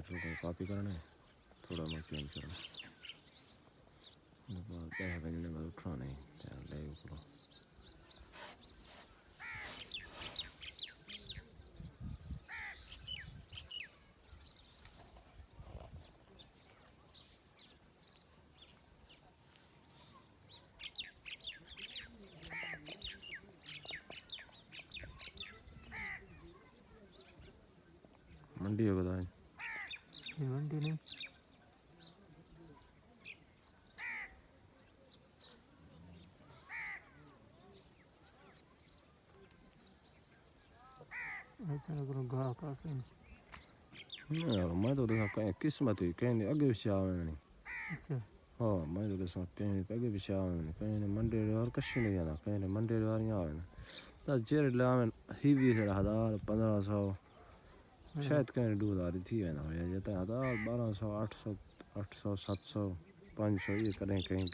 को कॉपी करना है, थोड़ा मैं चेंज करना पैसा भेजने का उठना नहीं ले ऊपर मंडी है बताए मंडी नहीं यार मैं तो देखा कहीं किस्मत ही कहीं आगे पीछे आवे नहीं हाँ मैं तो किस्मत कहीं आगे पीछे आवे नहीं कहीं मंडी और कहीं नहीं जाना कहीं मंडी वाली आवे ना तो जेर लावे ही भी है 1000 1500 शायद कहीं 2000 थी है ना या तो 1000 1200 800 800 700 500 ये करें कहीं